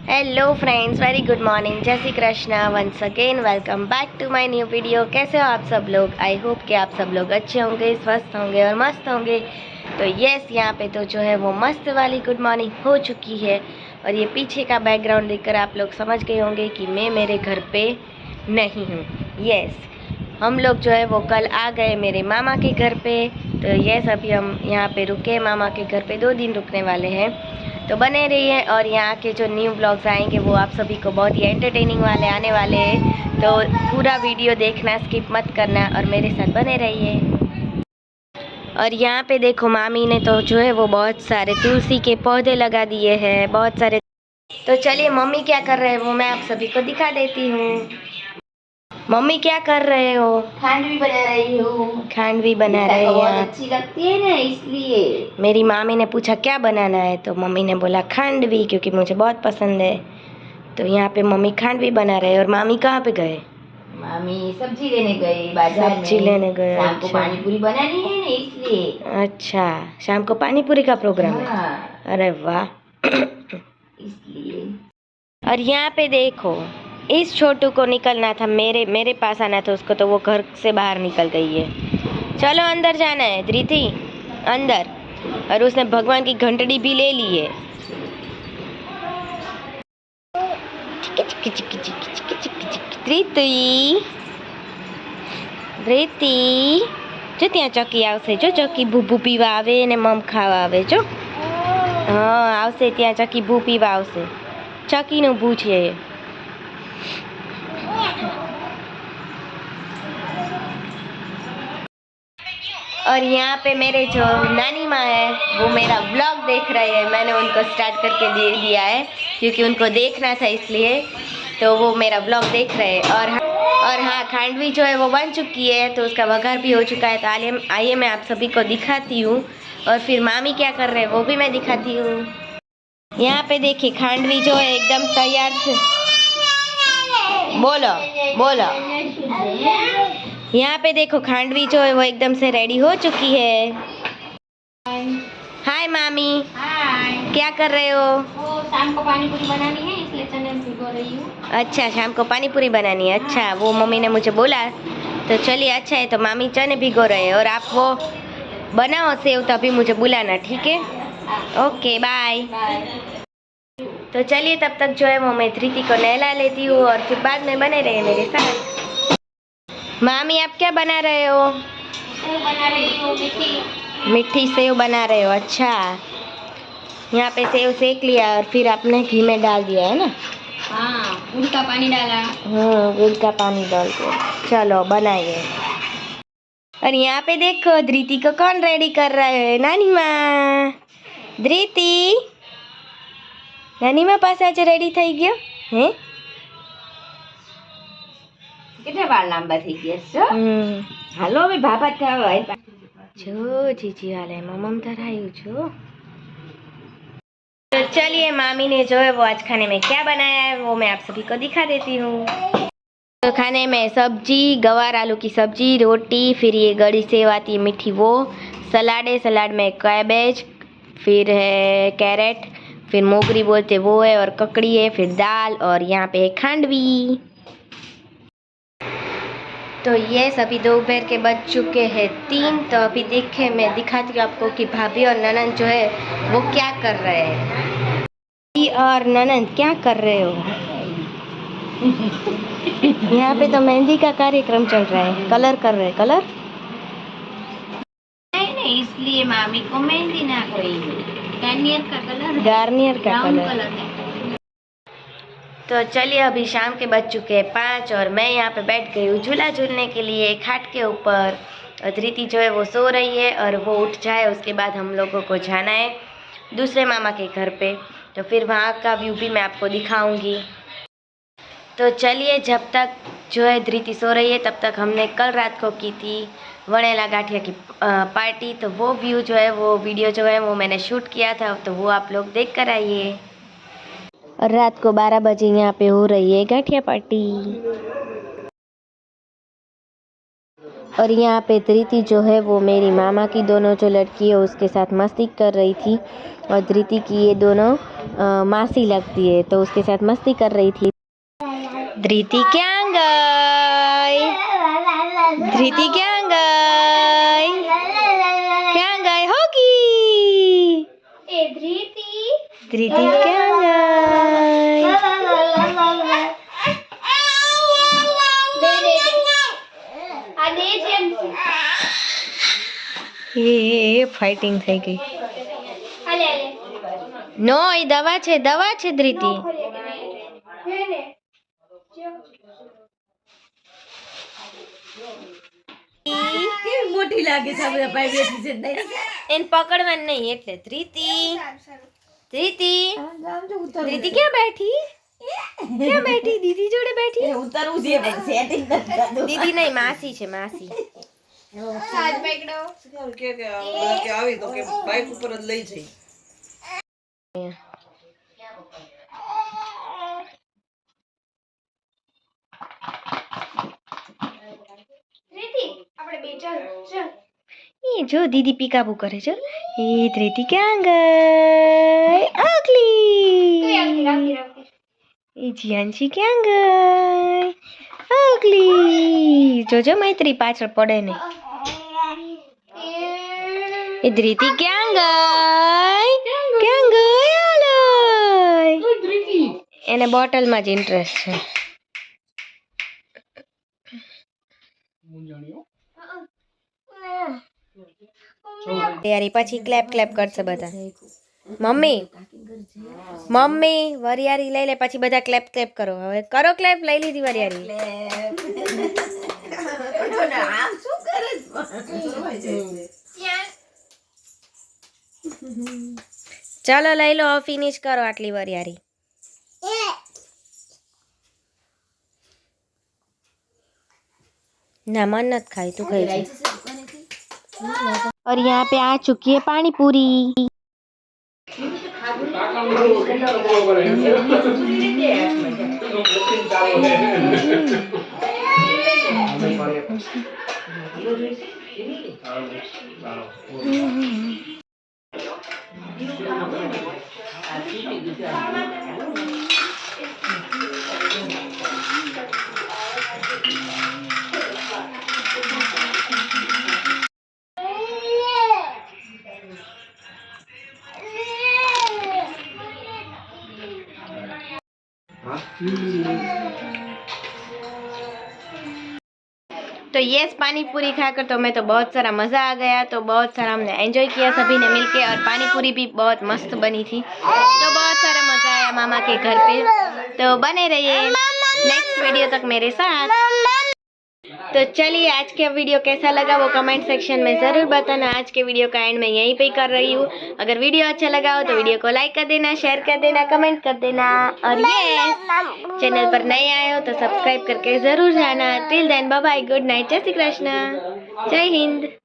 Hello friends, very good morning, जय Shri Krishna. Once again welcome back to my new video. कैसे हो आप सब लोग? आई होप कि आप सब लोग अच्छे होंगे, स्वस्थ होंगे और मस्त होंगे। तो यस, यहाँ पे तो जो है वो मस्त वाली गुड मॉर्निंग हो चुकी है। और ये पीछे का बैकग्राउंड देखकर आप लोग समझ गए होंगे कि मैं मेरे घर पे नहीं हूँ। यस, हम लोग जो है वो कल आ गए मेरे मामा के घर पे। तो यस, अभी हम यहाँ पे रुके मामा के घर पे, 2 दिन रुकने वाले हैं। तो बने रहिए और यहाँ के जो न्यू ब्लॉग्स आएंगे वो आप सभी को बहुत ही एंटरटेनिंग वाले आने वाले हैं। तो पूरा वीडियो देखना, स्किप मत करना और मेरे साथ बने रहिए। और यहाँ पे देखो, मामी ने तो जो है वो बहुत सारे तुलसी के पौधे लगा दिए हैं, बहुत सारे। तो चलिए मम्मी क्या कर रहे हैं वो मैं आप सभी को दिखा देती हूँ। मम्मी क्या कर रहे हो? खांडवी बना रही हूँ। खांडवी बना रहे हैं बहुत आप? अच्छी लगती है ना, इसलिए। मेरी मामी ने पूछा क्या बनाना है, तो मम्मी ने बोला खांडवी, क्योंकि मुझे बहुत पसंद है। तो यहाँ पे मम्मी खांडवी बना रहे हैं। और मामी कहाँ पे गए? मामी सब्जी लेने गई बाजार में। सब्जी लेने गए। शाम को अच्छा। पानी पूरी बनानी है ना, इसलिए। अच्छा, शाम को पानी पूरी का प्रोग्राम है? हाँ, अरे वाह। इसलिए। और यहाँ पे देखो, इस छोटू को निकलना था, मेरे पास आना था उसको, तो वो घर से बाहर निकल गई है। चलो अंदर जाना है धृति, अंदर। और उसने भगवान की घंटड़ी भी ले ली है। धृति, ધૃતિ, જો ત્યાં ચકી આવશે, જો ચકી ભૂ પીવા આવે ને મમ ખાવા આવે, જો. હા, આવશે ત્યાં ચકી ભૂ પીવા આવશે. ચકીનું ભૂ છે. और यहाँ पे मेरे जो नानी माँ है वो मेरा व्लॉग देख रहे हैं। मैंने उनको स्टार्ट करके दे दिया है क्योंकि उनको देखना था, इसलिए तो वो मेरा व्लॉग देख रहे हैं। और हाँ, खांडवी जो है वो बन चुकी है, तो उसका वघार भी हो चुका है। तो आइए मैं आप सभी को दिखाती हूँ। और फिर मामी क्या कर रहे हैं वो भी मैं दिखाती हूँ। यहाँ पे देखिए, खांडवी जो है एकदम तैयार से। बोलो बोलो। यहाँ पे देखो, खांडवी जो है वो एकदम से रेडी हो चुकी है। हाय मामी। हाय। क्या कर रहे हो? वो शाम को पानी पूरी बनानी है, इसलिए चने भिगो रही हूँ। अच्छा, शाम को पानी पूरी बनानी है। अच्छा, वो मम्मी ने मुझे बोला। तो चलिए, अच्छा है। तो मामी चने भिगो रहे हैं और आप वो बनाओ सेव, तो अभी मुझे बुलाना, ठीक है? Okay, bye. तो चलिए, तब तक जो है वो मैं धृति को नहला लेती हूँ और फिर बाद में बने रहे मेरे साथ। मामी आप क्या बना रहे हो? सेव बना रही हूँ, मीठी सेव बना रहे हो? अच्छा, यहाँ पे सेव सेक लिया और फिर आपने घी में डाल दिया है ना? हाँ, गुड़ का पानी डाला। गुड़ का पानी डाल के। चलो बनाइए। और यहाँ पे देखो, धृति को कौन रेडी कर रहा है? नानी माँ। धृति, नानी माँ पास आज रेडी થઈ ગયો હે? કેટલા વાર લાંબા થઈ ગયા છો? હાલો હવે ભાભા થવા. જો જીજી वाले मम्म धरायु छो। तो चलिए, मामी ने जो है वो आज खाने में क्या बनाया है वो मैं आप सभी को दिखा देती हूँ। तो खाने में सब्जी, गवार आलू की सब्जी, रोटी, फिर ये गड़ी सेव आती है मीठी वो, सलाड है, सलाड में कैबेज, फिर है कैरेट, फिर मोगरी बोलते वो है, और ककड़ी है, फिर दाल, और यहाँ पे है खांडवी। तो ये सभी दोपहर के बज चुके हैं 3। तो अभी देखे, मैं दिखाती हूँ आपको कि भाभी और ननंद जो है वो क्या कर रहे हैं। भाभी और ननंद क्या कर रहे हो? यहाँ पे तो मेहंदी का कार्यक्रम चल रहा है, कलर कर रहे हैं। कलर नहीं, इसलिए मामी को मेहंदी ना कोई गार्नियर का कलर, गार्नियर का ब्राउन कलर। कलर है। तो चलिए, अभी शाम के बज चुके हैं 5 और मैं यहाँ पे बैठ गई हूँ झूला झूलने के लिए खाट के ऊपर। और धृति जो है वो सो रही है और वो उठ जाए उसके बाद हम लोगों को जाना है दूसरे मामा के घर पे। तो फिर वहाँ का व्यू भी मैं आपको दिखाऊंगी। तो चलिए, जब तक जो है धृति सो रही है तब तक हमने कल रात को की थी वनेला गाठिया की पार्टी। तो वो व्यू जो है, वो वीडियो जो है वो मैंने शूट किया था, तो वो आप लोग देख कर आइए। और रात को 12 बजे यहाँ पे हो रही है गाठिया पार्टी। और यहाँ पे धृति जो है वो मेरी मामा की दोनों जो लड़की है उसके साथ मस्ती कर रही थी। और धृति की ये दोनों मासी लगती है, तो उसके साथ मस्ती कर रही थी। धृति क्या गई? धृति क्या गई? क्या गई होगी? धृति क्या गई? ये फाइटिंग થઈ ગઈ। નો એ દવા છે ધૃતિ। મોટી લાગે છે બધા ભાઈ બેઠી છે એને પકડવાનું નહીં એટલે ધૃતિ ક્યાં બેઠી? ક્યાં બેઠી? દીદી જોડે બેઠી? ઉતરવું છે ભાઈ સેટિંગ દીદી નહીં, માસી છે, માસી। કે આવી તો કે બાઈક ઉપર જ લઈ જઈ। ये जो दीदी पीकाबू करे जो ये धृति क्या गई? अगली ये जियांशी क्या गई? अगली जो मैत्री पाछળ પડે ને। ये धृति क्या गई? क्या गई? आलय એને બોટલમાં જ ઇન્ટરેસ્ટ છે। તૈયારી પછી ક્લેપ ક્લેપ કરશે બધા। મમ્મી વરિયારી લઈ લે પછી બધા ક્લેપ ક્લેપ કરો। હવે કરો ક્લેપ, લઈ લીધી વરિયારી। ચાલો લઈ લો, ફિનિશ કરો આટલી વરિયારી। ना मन नत खाई, तू खाई जा। और यहाँ पे आ चुकी है पानी पूरी। तो यस पानी पूरी खाकर तो मैं तो बहुत सारा मज़ा आ गया। तो बहुत सारा हमने एंजॉय किया सभी ने मिलके, और पानी पूरी भी बहुत मस्त बनी थी। तो बहुत सारा मज़ा आया मामा के घर पे। तो बने रहिए नेक्स्ट वीडियो तक मेरे साथ। तो चलिए आज का वीडियो कैसा लगा वो कमेंट सेक्शन में ज़रूर बताना। आज के वीडियो का एंड मैं यहीं पे कर रही हूँ। अगर वीडियो अच्छा लगा हो तो वीडियो को लाइक कर देना, शेयर कर देना, कमेंट कर देना, और ये चैनल पर नए आए हो तो सब्सक्राइब करके ज़रूर जाना। Till then bye bye, good night, जय श्री कृष्ण, जय हिंद।